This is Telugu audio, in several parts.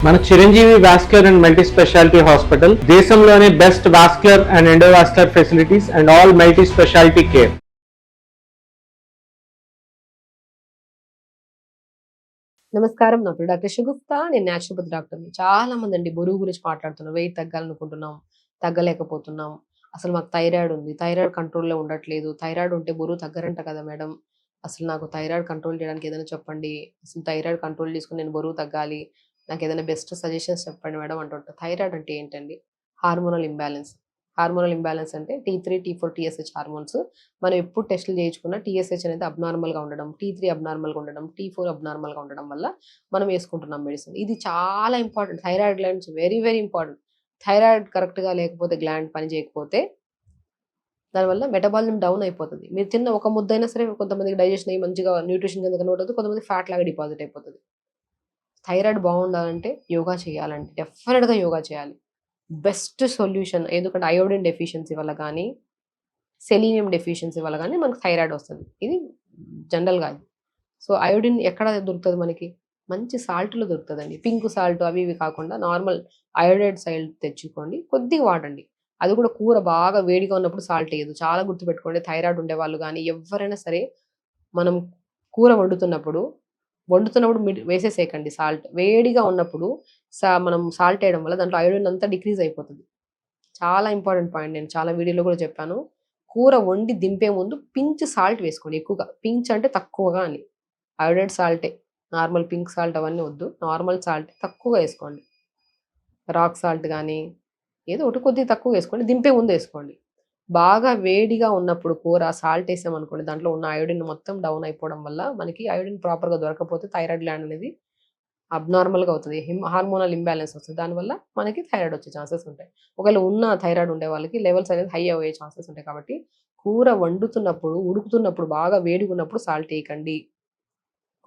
మన Chiranjeevi vascular and multi speciality hospital దేశంలోనే best vascular and endovascular facilities and all multi speciality care. నమస్కారం, నా పేరు డాక్టర్ షగుప్తా. నేను న్యాచురోపతి డాక్టర్ని. చాలా మంది అండి బరువు గురించి మాట్లాడుతున్నాం, వెయిట్ తగ్గాలనుకుంటున్నాం, తగ్గలేకపోతున్నాం. అసలు మాకు థైరాయిడ్ ఉంది, థైరాయిడ్ కంట్రోల్లో ఉండట్లేదు, థైరాయిడ్ ఉంటే బరువు తగ్గరంట కదా మేడం, అసలు నాకు థైరాయిడ్ కంట్రోల్ చేయడానికి ఏదైనా చెప్పండి, అసలు థైరాయిడ్ కంట్రోల్ చేసుకుని నేను బరువు తగ్గాలి, నాకు ఏదైనా బెస్ట్ సజెషన్స్ చెప్పండి మేడం అంటుంటారు. థైరాయిడ్ అంటే ఏంటండి? Hormonal imbalance. హార్మోనల్ ఇంబ్యాలెన్స్ అంటే T3, T4, TSH హార్మోన్స్ మనం ఎప్పుడు టెస్టులు చేయించుకున్నా TSH అనేది అబ్నార్మల్గా ఉండడం, T3 అబ్నార్మల్గా ఉండడం, T4 అబ్నార్మల్గా ఉండడం వల్ల మనం వేసుకుంటున్నాం మెడిసిన్. ఇది చాలా important. Thyroid glands very very important. Thyroid కరెక్ట్గా లేకపోతే, గ్లాండ్ పని చేయకపోతే దానివల్ల మెటబాలిజం డౌన్ అయిపోతుంది. మీరు తిన్న ఒక ముద్దైనా సరే కొంతమందికి డైజెషన్ అయ్యి మంచిగా న్యూట్రిషన్ కింద కన్వర్ట్ అవుతుంది, కొంతమంది ఫ్యాట్ లాగా డిపాజిట్ అయిపోతుంది. థైరాయిడ్ బాగుండాలంటే యోగా చేయాలంటే డెఫినెట్గా యోగా చేయాలి. Best solution. ఎందుకంటే అయోడిన్ డెఫిషియన్సీ వల్ల కానీ, సెలీనియం డెఫిషియన్సీ వల్ల కానీ మనకు థైరాయిడ్ వస్తుంది. ఇది జనరల్గా. సో అయోడిన్ ఎక్కడ దొరుకుతుంది మనకి? మంచి సాల్ట్లో దొరుకుతుందండి. పింక్ సాల్ట్ అవి ఇవి కాకుండా నార్మల్ అయోడైడ్ సాల్ట్ తెచ్చుకోండి, కొద్దిగా వాడండి. అది కూడా కూర బాగా వేడిగా ఉన్నప్పుడు సాల్ట్ వేయదు. చాలా గుర్తుపెట్టుకోండి, థైరాయిడ్ ఉండేవాళ్ళు కానీ ఎవరైనా సరే మనం కూర వండుతున్నప్పుడు వేసేసేయకండి సాల్ట్. వేడిగా ఉన్నప్పుడు మనం సాల్ట్ వేయడం వల్ల దాంట్లో అయోడిన్ అంతా డిక్రీజ్ అయిపోతుంది. చాలా ఇంపార్టెంట్ పాయింట్, నేను చాలా వీడియోలో కూడా చెప్పాను. కూర వండి దింపే ముందు పించ్ సాల్ట్ వేసుకోండి ఎక్కువగా. పించ్ అంటే తక్కువగా అని. అయోడైడ్ సాల్టే, నార్మల్ పింక్ సాల్ట్ అవన్నీ వద్దు, నార్మల్ సాల్ట్ తక్కువగా వేసుకోండి. రాక్ సాల్ట్ కానీ ఏదో ఒకటి కొద్దిగా తక్కువ వేసుకోండి, దింపే ముందు వేసుకోండి. బాగా వేడిగా ఉన్నప్పుడు కూర సాల్ట్ వేసామనుకోండి, దాంట్లో ఉన్న అయోడిన్ మొత్తం డౌన్ అయిపోవడం వల్ల మనకి అయోడిన్ ప్రాపర్గా దొరకకపోతే థైరాయిడ్ గ్లాండ్ అనేది అబ్నార్మల్గా అవుతుంది, హార్మోనల్ ఇంబ్యాలెన్స్ వస్తుంది. దానివల్ల మనకి థైరాయిడ్ వచ్చే ఛాన్సెస్ ఉంటాయి. ఒకవేళ ఉన్న థైరాయిడ్ ఉండే వాళ్ళకి లెవెల్స్ అనేది హై అయ్యే ఛాన్సెస్ ఉంటాయి. కాబట్టి కూర వండుతున్నప్పుడు, ఉడుకుతున్నప్పుడు, బాగా వేడిగా ఉన్నప్పుడు సాల్ట్ వేయకండి.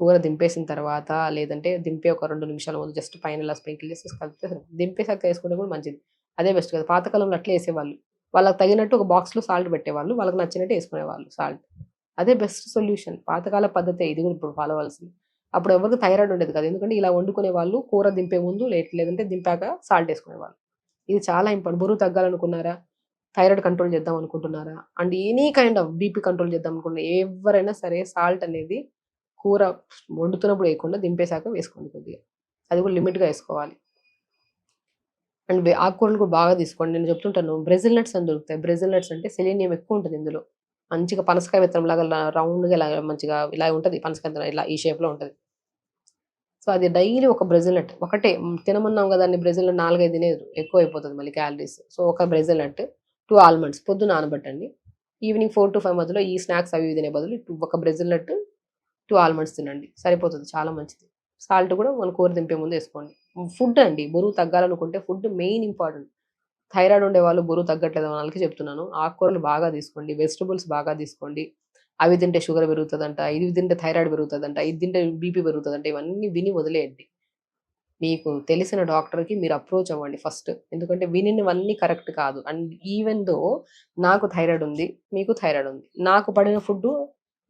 కూర దింపేసిన తర్వాత, లేదంటే దింపే ఒక 2 నిమిషాల ముందు జస్ట్ పైన ఇలా స్ప్రింకిల్ చేసి కలిపితే దింపేసాక వేసుకుంటే కూడా మంచిది. అదే బెస్ట్ కదా. పాతకాలంలో అట్లే వేసేవాళ్ళు. వాళ్ళకి తగినట్టు ఒక బాక్స్లో సాల్ట్ పెట్టేవాళ్ళు, వాళ్ళకి నచ్చినట్టు వేసుకునేవాళ్ళు సాల్ట్. అదే బెస్ట్ సొల్యూషన్. పాతకాల పద్ధతే ఇది కూడా ఇప్పుడు ఫాలో అవ్వాల్సింది. అప్పుడు ఎవరికి థైరాయిడ్ ఉండేది కదా, ఎందుకంటే ఇలా వండుకునే వాళ్ళు కూర దింపే ముందు లేదంటే దింపాక సాల్ట్ వేసుకునేవాళ్ళు. ఇది చాలా ఇంపార్టెంట్. బరువు తగ్గాలనుకున్నారా, థైరాయిడ్ కంట్రోల్ చేద్దాం అనుకుంటున్నారా, and any kind of BP control చేద్దాం అనుకున్నా ఎవరైనా సరే సాల్ట్ అనేది కూర వండుతున్నప్పుడు వేయకుండా దింపేశాక వేసుకోండి కొద్దిగా. అది కూడా లిమిట్గా వేసుకోవాలి. అండ్ ఆకుకూరలు కూడా బాగా తీసుకోండి. నేను చెప్తుంటాను, బ్రెజిల్ నట్స్ అని దొరుకుతాయి. బ్రెజిల్ నట్స్ అంటే సెలీనియం ఎక్కువ ఉంటుంది ఇందులో. మంచిగా పనసకాయ విత్తనం లాగా రౌండ్గా ఇలా మంచిగా ఇలా ఉంటుంది. పనసకాయ విత్తనం ఇలా ఈ షేప్లో ఉంటుంది. సో అది డైలీ ఒక బ్రెజిల్ నట్ ఒకటే తినమన్నాం కదా, అన్ని బ్రెజిల్ నట్ 4-5 తినేది ఎక్కువ అయిపోతుంది మళ్ళీ క్యాలరీస్. సో ఒక బ్రెజిల్ నట్, 2 ఆల్మండ్స్ పొద్దున నానబెట్టండి. ఈవినింగ్ 4 to 5 మధ్యలో ఈ స్నాక్స్ అవి తినే బదులు ఒక బ్రెజిల్ నట్, 2 ఆల్మండ్స్ తినండి, సరిపోతుంది. చాలా మంచిది. సాల్ట్ కూడా మన కూర దింపే ముందు వేసుకోండి. ఫుడ్ అండి, బరువు తగ్గాలనుకుంటే ఫుడ్ మెయిన్ ఇంపార్టెంట్. థైరాయిడ్ ఉండే వాళ్ళు బరువు తగ్గట్లేదు వాళ్ళకి చెప్తున్నాను, ఆకుకూరలు బాగా తీసుకోండి, వెజిటబుల్స్ బాగా తీసుకోండి. అవి తింటే షుగర్ పెరుగుతుందంట, ఇది తింటే థైరాయిడ్ పెరుగుతుందంట, ఇది తింటే బీపీ పెరుగుతుందంట, ఇవన్నీ విని వదిలేయండి. మీకు తెలిసిన డాక్టర్కి మీరు అప్రోచ్ అవ్వండి ఫస్ట్. ఎందుకంటే వినినవన్నీ కరెక్ట్ కాదు. అండ్ ఈవెన్ దో నాకు థైరాయిడ్ ఉంది, మీకు థైరాయిడ్ ఉంది, నాకు పడిన ఫుడ్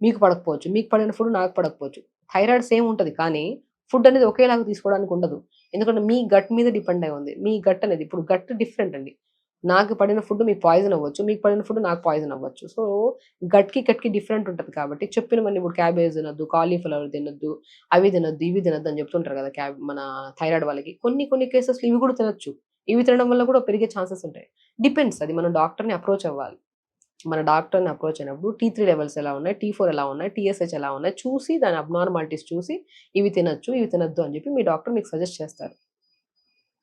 మీకు పడకపోవచ్చు, మీకు పడిన ఫుడ్ నాకు పడకపోవచ్చు. థైరాయిడ్ సేమ్ ఉంటుంది, కానీ ఫుడ్ అనేది ఒకేలాగా తీసుకోవడానికి ఉండదు. ఎందుకంటే మీ గట్ మీద డిపెండ్ అయి ఉంది. మీ గట్ అనేది ఇప్పుడు గట్ డిఫరెంట్ అండి. నాకు పడిన ఫుడ్ మీకు పాయిజన్ అవ్వచ్చు, మీకు పడిన ఫుడ్ నాకు పాయిజన్ అవ్వచ్చు. సో గట్కి డిఫరెంట్ ఉంటుంది. కాబట్టి చెప్పినవన్నీ ఇప్పుడు క్యాబేజ్ తినొద్దు, కాలీఫ్లవర్ తినొద్దు, అవి తినొద్దు, ఇవి తినొద్దు అని చెప్తుంటారు కదా మన థైరాయిడ్ వాళ్ళకి. కొన్ని కేసెస్లో ఇవి కూడా తినొచ్చు. ఇవి తినడం వల్ల కూడా పెరిగే ఛాన్సెస్ ఉంటాయి. డిపెండ్స్. అది మనం డాక్టర్ని అప్రోచ్ అవ్వాలి. మన డాక్టర్ని అప్రోచ్ అయినప్పుడు T3 లెవెల్స్ ఎలా ఉన్నాయి, T4 ఎలా ఉన్నాయి, TSH ఎలా ఉన్నాయి చూసి, దాని అబ్నార్మాలిటీస్ చూసి ఇవి తినొచ్చు, ఇవి తినొద్దు అని చెప్పి మీ డాక్టర్ మీకు సజెస్ట్ చేస్తారు.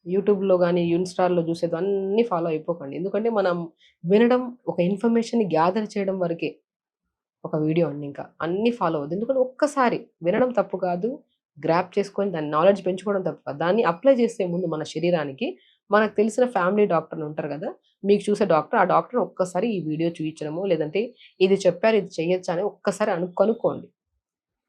యూట్యూబ్లో కానీ ఇన్స్టాల్లో చూసేది అన్నీ ఫాలో అయిపోకండి. ఎందుకంటే మనం వినడం, ఒక ఇన్ఫర్మేషన్ని గ్యాదర్ చేయడం వరకే ఒక వీడియో అండి. ఇంకా అన్నీ ఫాలో అవ్వద్దు. ఎందుకంటే ఒక్కసారి వినడం తప్పు కాదు, గ్రాప్ చేసుకొని దాని నాలెడ్జ్ పెంచుకోవడం తప్పు కాదు. దాన్ని అప్లై చేసే ముందు మన శరీరానికి మనకు తెలిసిన ఫ్యామిలీ డాక్టర్లు ఉంటారు కదా, మీకు చూసే డాక్టర్, ఆ డాక్టర్ ఒక్కసారి ఈ వీడియో చూపించడము, లేదంటే ఇది చెప్పారు ఇది చేయొచ్చా అని ఒక్కసారి కనుక్కోండి.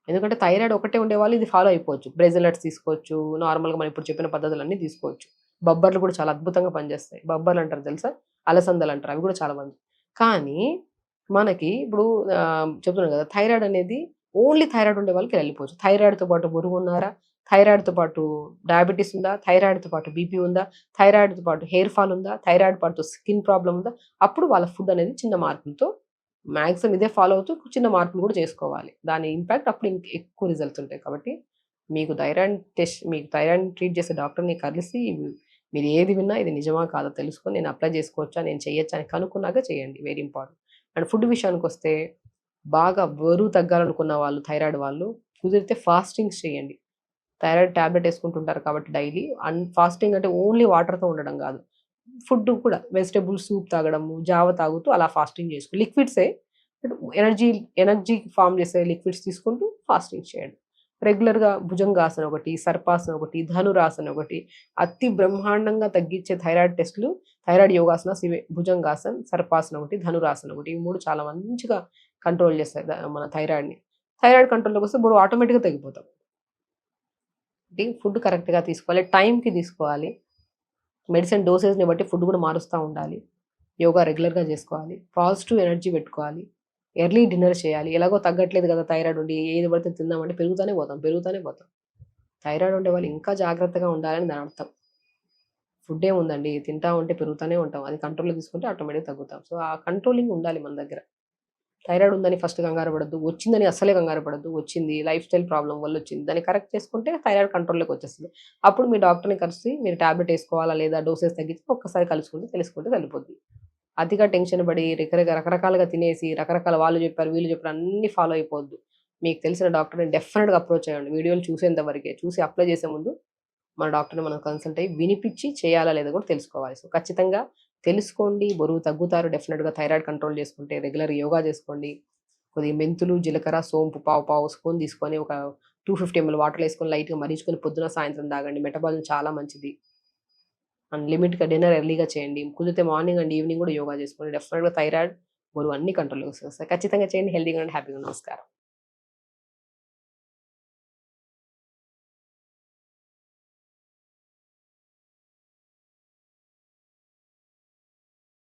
ఎందుకంటే థైరాయిడ్ ఒకటే ఉండేవాళ్ళు ఇది ఫాలో అయిపోవచ్చు. బ్రెజిల్ నట్స్ తీసుకోవచ్చు, నార్మల్గా మనం ఇప్పుడు చెప్పిన పద్ధతులన్నీ తీసుకోవచ్చు. బొబ్బర్లు కూడా చాలా అద్భుతంగా పనిచేస్తాయి. బొబ్బర్లు అంటారు తెలుసా, అలసందలు అంటారు, అవి కూడా చాలా మంది. కానీ మనకి ఇప్పుడు చెప్తున్నాను కదా, థైరాయిడ్ అనేది ఓన్లీ థైరాయిడ్ ఉండే వాళ్ళకి వెళ్ళిపోవచ్చు. థైరాయిడ్తో పాటు బరువు ఉన్నారా, థైరాయిడ్తో పాటు డయాబెటీస్ ఉందా, థైరాయిడ్తో పాటు బీపీ ఉందా, థైరాయిడ్తో పాటు హెయిర్ ఫాల్ ఉందా, థైరాయిడ్ పాటు స్కిన్ ప్రాబ్లం ఉందా, అప్పుడు వాళ్ళ ఫుడ్ అనేది చిన్న మార్పులతో మ్యాక్సిమం ఇదే ఫాలో అవుతూ చిన్న మార్పులు కూడా చేసుకోవాలి. దాని ఇంపాక్ట్ అప్పుడు ఎక్కువ రిజల్ట్స్ ఉంటాయి. కాబట్టి మీకు థైరాయిడ్ ట్రీట్ చేసే డాక్టర్ని కలిసి మీరు ఏది విన్నా ఇది నిజమా కాదో తెలుసుకొని నేను అప్లై చేసుకోవచ్చా, నేను చేయొచ్చా అని కనుక్కున్నాక చేయండి. Very important. అండ్ ఫుడ్ విషయానికి వస్తే బాగా బరువు తగ్గాలనుకున్న వాళ్ళు, థైరాయిడ్ వాళ్ళు కుదిరితే ఫాస్టింగ్స్ చేయండి. థైరాయిడ్ టాబ్లెట్ వేసుకుంటుంటారు కాబట్టి డైలీ ఫాస్టింగ్ అంటే ఓన్లీ వాటర్తో ఉండడం కాదు, ఫుడ్ కూడా వెజిటబుల్ సూప్ తాగడము, జావ తాగుతూ అలా ఫాస్టింగ్ చేసుకో. లిక్విడ్సే ఎనర్జీ ఫామ్ చేసే లిక్విడ్స్ తీసుకుంటూ ఫాస్టింగ్ చేయండి. రెగ్యులర్గా భుజంగాసన ఒకటి, సర్పాసన ఒకటి, ధనురాసన ఒకటి, అతి బ్రహ్మాండంగా తగ్గించే థైరాయిడ్ టెస్టులు, థైరాయిడ్ యోగాసనాస్ ఇవే. భుజంగాసన్, సర్పాసన ఒకటి, ధనురాసన ఒకటి, ఈ 3 చాలా మంచిగా కంట్రోల్ చేస్తాయి మన థైరాయిడ్ని. థైరాయిడ్ కంట్రోల్లోకి వస్తే బరువు ఆటోమేటిక్గా తగ్గిపోతాం. ఫుడ్ కరెక్ట్గా తీసుకోవాలి, టైంకి తీసుకోవాలి. మెడిసిన్ డోసేజ్ని బట్టి ఫుడ్ కూడా మారుస్తూ ఉండాలి. యోగా రెగ్యులర్గా చేసుకోవాలి. పాజిటివ్ ఎనర్జీ పెట్టుకోవాలి. ఎర్లీ డిన్నర్ చేయాలి. ఎలాగో తగ్గట్లేదు కదా థైరాయిడ్ ఉండి, ఏది పడితే తిందామంటే పెరుగుతూనే పోతాం. థైరాయిడ్ ఉండే వాళ్ళు ఇంకా జాగ్రత్తగా ఉండాలని దాని అర్థం. ఫుడ్ ఏముందండి, తింటా ఉంటే పెరుగుతూనే ఉంటాం. అది కంట్రోల్లో తీసుకుంటే ఆటోమేటిక్గా తగ్గుతాం. సో ఆ కంట్రోలింగ్ ఉండాలి మన దగ్గర. థైరాయిడ్ ఉందని ఫస్ట్ కంగారు పడద్దు, వచ్చిందని అస్సలే కంగారు పడద్దు. వచ్చింది లైఫ్ స్టైల్ ప్రాబ్లం వల్ల వచ్చింది, దాన్ని కరెక్ట్ చేసుకుంటే థైరాయిడ్ కంట్రోల్లోకి వచ్చేస్తుంది. అప్పుడు మీ డాక్టర్ని కలిసి మీరు టాబ్లెట్ వేసుకోవాలా లేదా, డోసెస్ తగ్గించి ఒక్కసారి తెలుసుకుంటే సరిపోద్ది. అతిగా టెన్షన్ పడి రకరకాలుగా తినేసి రకరకాల వాళ్ళు చెప్పారు వీళ్ళు చెప్పారు అన్ని ఫాలో అయిపోవద్దు. మీకు తెలిసిన డాక్టర్ని డెఫినెట్గా అప్రోచ్ అయ్యండి. వీడియోలు చూసేంత వరకే, చూసి అప్లై చేసే ముందు మన డాక్టర్ని మనం కన్సల్ట్ అయ్యి వినిపించి చేయాలా లేదా కూడా తెలుసుకోవాలి. సో ఖచ్చితంగా తెలుసుకోండి, బరువు తగ్గుతారు డెఫినెట్గా. థైరాయిడ్ కంట్రోల్ చేసుకుంటే రెగ్యులర్ యోగా చేసుకోండి. కొద్దిగా మెంతులు, జీలకర్ర, సోంపు పావు స్పూన్ తీసుకొని ఒక 250 ml వాటర్లో వేసుకొని లైట్గా మరించుకొని పొద్దున సాయంత్రం తాగండి. మెటబాలిజం చాలా మంచిది. అండ్ లిమిట్గా డిన్నర్ ఎర్లీగా చేయండి. కుదిరితే మార్నింగ్ అండ్ ఈవినింగ్ కూడా యోగా చేసుకోండి. డెఫినెట్గా థైరాయిడ్, బరువు అన్ని కంట్రోల్లోకి వస్తాయి. ఖచ్చితంగా చేయండి. హెల్తీగా ఉండండి, హ్యాపీగా. నమస్కారం.